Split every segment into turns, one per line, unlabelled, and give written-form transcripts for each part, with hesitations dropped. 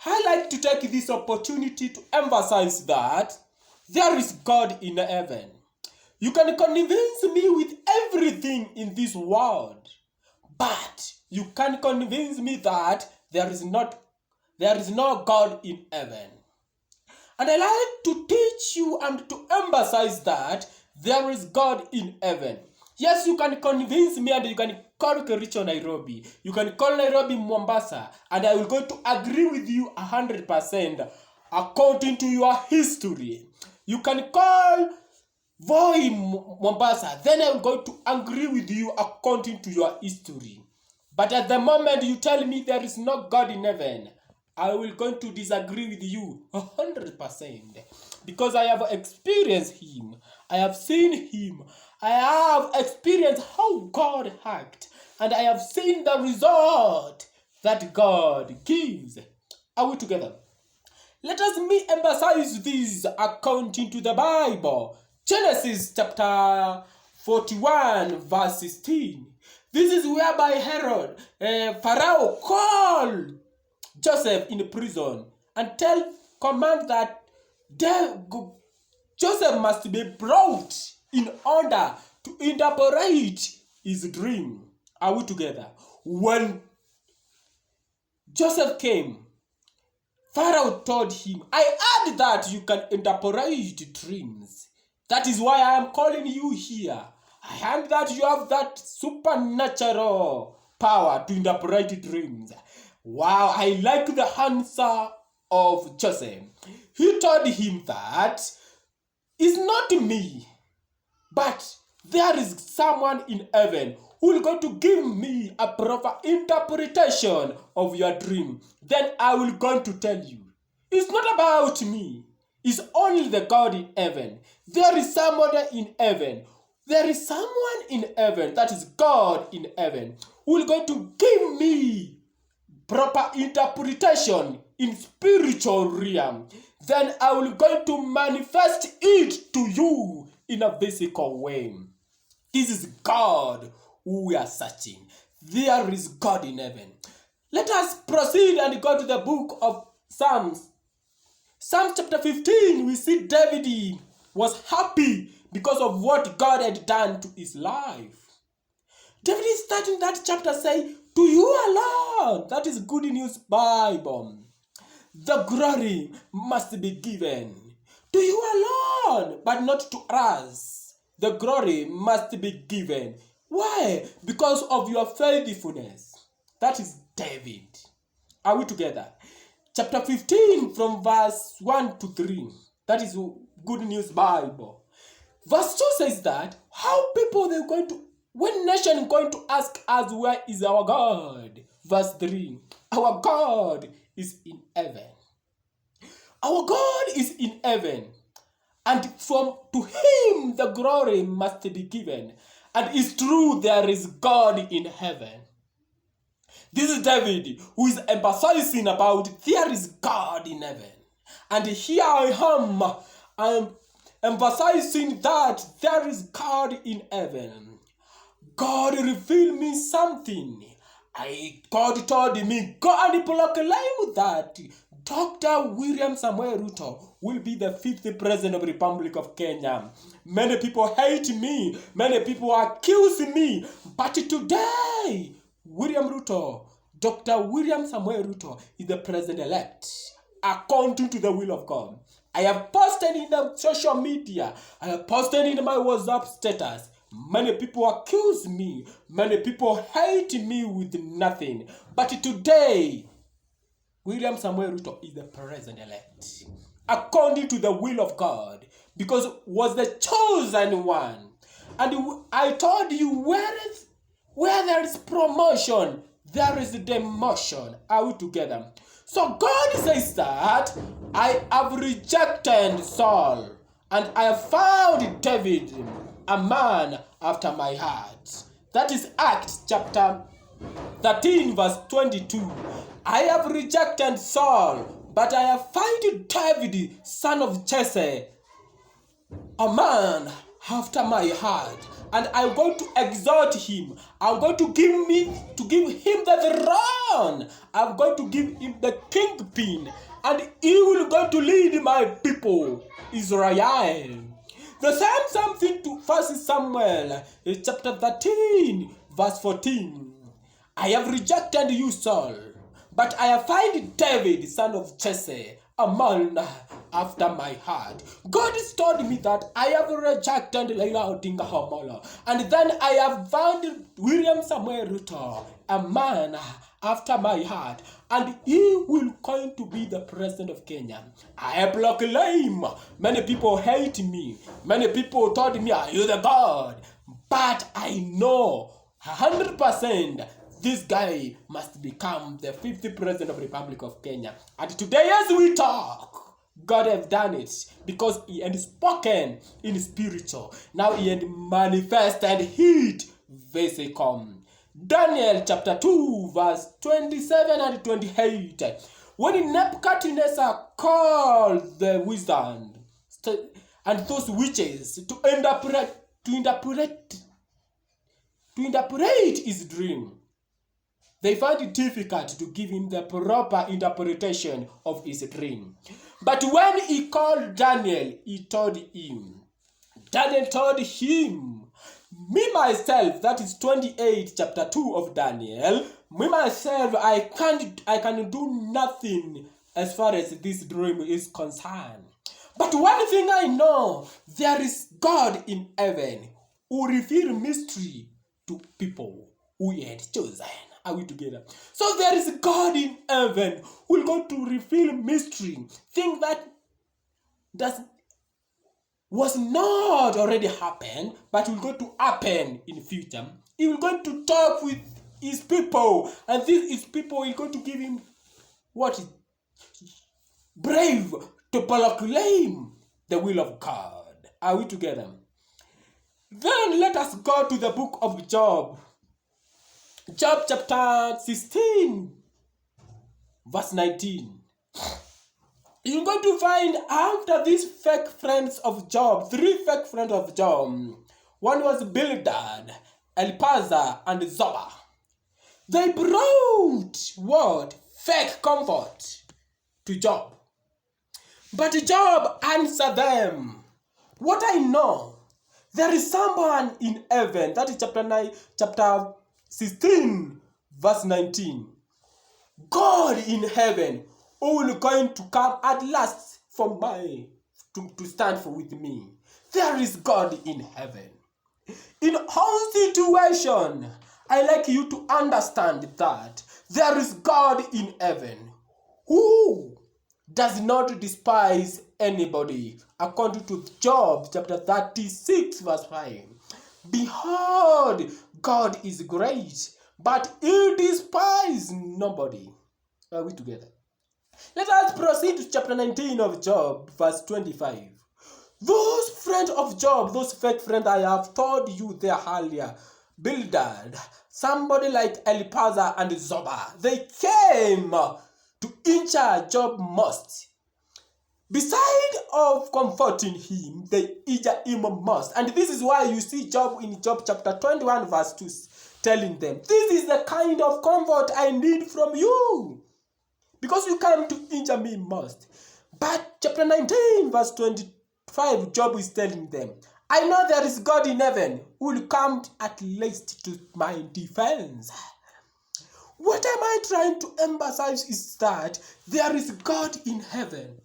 I like to take this opportunity to emphasize that there is God in heaven. You can convince me with everything in this world, but you can convince me that there is no God in heaven. And I like to teach you and to emphasize that there is God in heaven. Yes, you can convince me and you can call Kericho Nairobi. You can call Nairobi Mombasa. And I will go to agree with you 100% according to your history. You can call Voi Mombasa. Then I will go to agree with you according to your history. But at the moment you tell me there is no God in heaven, I will going to disagree with you 100%. Because I have experienced him. I have seen him. I have experienced how God acts. And I have seen the result that God gives. Are we together? Let us emphasize this according to the Bible. Genesis chapter 41 verse 16. This is whereby Herod, Pharaoh called Joseph in prison and command that Joseph must be brought in order to interpret his dream. Are we together? When Joseph came, Pharaoh told him, I heard that you can interpret dreams. That is why I am calling you here. I heard that you have that supernatural power to interpret dreams. Wow, I like the answer of Joseph. He told him that it's not me, but there is someone in heaven who will going to give me a proper interpretation of your dream. Then I will going to tell you. It's not about me. It's only the God in heaven. There is someone in heaven. There is someone in heaven, that is God in heaven, who will going to give me proper interpretation in spiritual realm. Then I will going to manifest it to you in a physical way. This is God who we are searching. There is God in heaven. Let us proceed and go to the book of Psalms. Psalm chapter 15, we see David was happy because of what God had done to his life. David is starting that chapter saying, to you alone, that is Good News Bible, the glory must be given. To you alone, but not to us. The glory must be given. Why? Because of your faithfulness. That is David. Are we together? Chapter 15 from verse 1 to 3. That is Good News Bible. Verse 2 says that how people they're going to, when nation going to ask us where is our God? Verse 3. Our God is in heaven. Our God is in heaven. And to him the glory must be given. And it's true, there is God in heaven. This is David who is emphasizing about there is God in heaven. And here I am emphasizing that there is God in heaven. God revealed me something. God told me, go and proclaim that Dr. William Samoei Ruto will be the 5th President of the Republic of Kenya. Many people hate me. Many people accuse me. But today, Dr. William Samoei Ruto is the President-elect according to the will of God. I have posted in the social media. I have posted in my WhatsApp status. Many people accuse me. Many people hate me with nothing. But today, William Samoei Ruto is the President-elect according to the will of God, because was the chosen one. And I told you, where there is promotion, there is demotion. Are we together? So God says that I have rejected Saul and I have found David, a man after my heart. That is Acts chapter 13 verse 22. I have rejected Saul, but I have found David, son of Jesse, a man after my heart. And I'm going to exalt him. I'm going to give him the throne. I'm going to give him the king pin, and he will go to lead my people, Israel. The same something to 1 Samuel chapter 13, verse 14. I have rejected you, Saul, but I have found David, son of Jesse, a man after my heart. God has told me that I have rejected Leila Odinga Hamala, and then I have found William Samuel Ruto, a man after my heart, and he will going to be the president of Kenya. I proclaim. Many people hate me. Many people told me, are you the God? But I know 100% this guy must become the 50th president of the Republic of Kenya. And today as we talk, God have done it because he had spoken in spiritual. Now he had manifested it physically. Daniel chapter 2 verse 27 and 28. When Nebuchadnezzar called the wizard and those witches to interpret his dream, they found it difficult to give him the proper interpretation of his dream. But when he called Daniel, Daniel told him, me myself, that is 28 chapter 2 of Daniel, me myself, I can do nothing as far as this dream is concerned. But one thing I know, there is God in heaven who reveal mystery to people who he had chosen. Are we together? So there is God in heaven who will go to reveal mystery, things that was not already happened, but will go to happen in future. He will go to talk with his people, and his people will go to give him what is brave to proclaim the will of God. Are we together? Then let us go to the book of Job. Job chapter 16, verse 19. You're going to find after these fake friends of Job, 3 fake friends of Job. One was Bildad, Elpazar, and Zoba. They brought what? Fake comfort to Job. But Job answered them. What I know, there is someone in heaven. That is chapter 16, verse 19. God in heaven who will going to come at last for to stand for with me. There is God in heaven. In all situation, I like you to understand that there is God in heaven who does not despise anybody. According to Job chapter 36 verse 5. Behold, God is great, but he despises nobody. Are we together? Let us proceed to chapter 19 of Job, verse 25. Those friends of Job, those fake friends I have told you there earlier, Bildad, somebody like Elpazar and Zoba, they came to injure Job most. Beside of comforting him, they injure him most. And this is why you see Job in Job chapter 21 verse 2 telling them, this is the kind of comfort I need from you, because you came to injure me most. But chapter 19 verse 25, Job is telling them, I know there is God in heaven who will come at least to my defense. What am I trying to emphasize is that there is God in heaven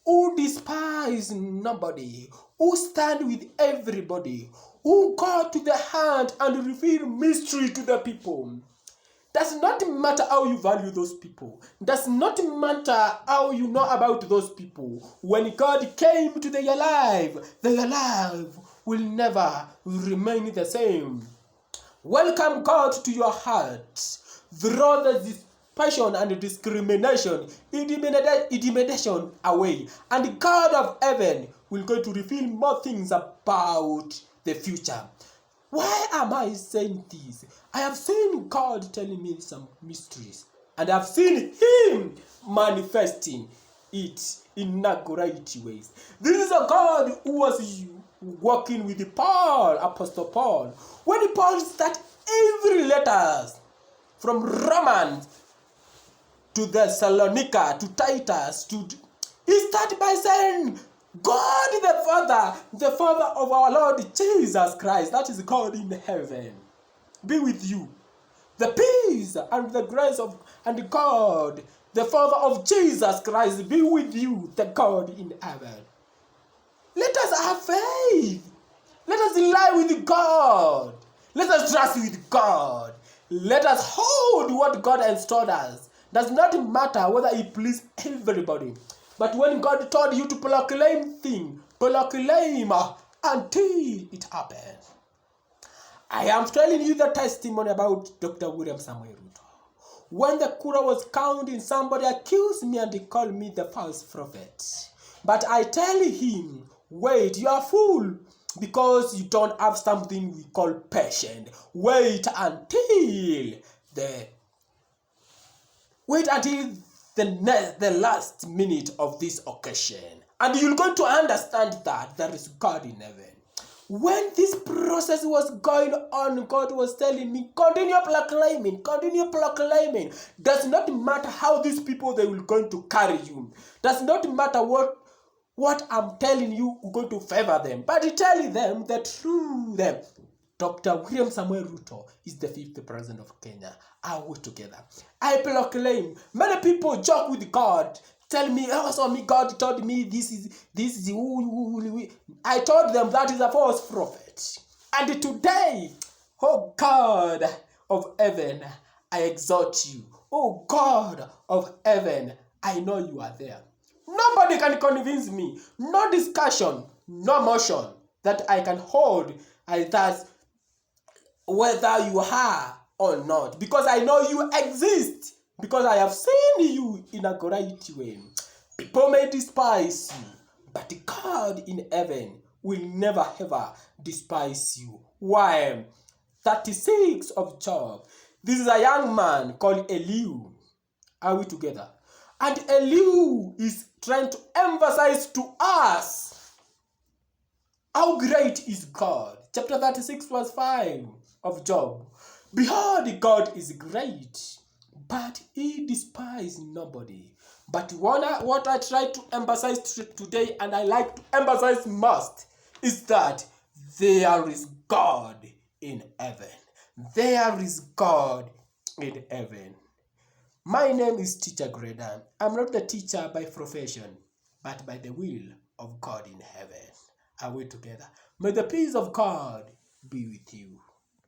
who despise nobody, who stand with everybody, who go to the hand and reveal mystery to the people. Does not matter how you value those people. Does not matter how you know about those people. When God came to their life will never remain the same. Welcome God to your heart. Throw the passion and discrimination, intimidation away. And God of heaven will go to reveal more things about the future. Why am I saying this? I have seen God telling me some mysteries, and I have seen him manifesting it in great ways. This is a God who was working with Paul, Apostle Paul. When Paul started every letter from Romans to Thessalonica, to Titus, he started by saying, God the Father of our Lord Jesus Christ, that is God in heaven, be with you. The peace and the grace of and God, the Father of Jesus Christ, be with you, the God in heaven. Let us have faith. Let us rely with God. Let us trust with God. Let us hold what God has told us. Does not matter whether it pleases everybody. But when God told you to proclaim things, proclaim until it happens. I am telling you the testimony about Dr. William Samuel Ruto. When the Kura was counting, somebody accused me and they called me the false prophet. But I tell him, wait, you are fool, because you don't have something we call patience. Wait until the last minute of this occasion, and you're going to understand that there is God in heaven. When this process was going on, God was telling me, continue proclaiming, continue proclaiming. Does not matter how these people they will going to carry you. Does not matter what I'm telling you is going to favor them. But tell them the truth. Dr. William Samuel Ruto is the 5th president of Kenya. Are we together? I proclaim. Many people joke with God. Tell me, also me, God told me this is who. I told them that is a false prophet. And today, oh God of heaven, I exhort you. Oh God of heaven, I know you are there. Nobody can convince me. No discussion, no motion that I can hold. That's whether you are or not, because I know you exist, because I have seen you in a great way. People may despise you, but God in heaven will never ever despise you. Why? 36 of Job. This is a young man called Elihu. Are we together? And Elihu is trying to emphasize to us how great is God. Chapter 36 verse 5 of Job. Behold, God is great, but he despises nobody. But what I try to emphasize today, and I like to emphasize most, is that there is God in heaven. There is God in heaven. My name is Teacher Gredan. I'm not the teacher by profession, but by the will of God in heaven. Are we together? May the peace of God be with you.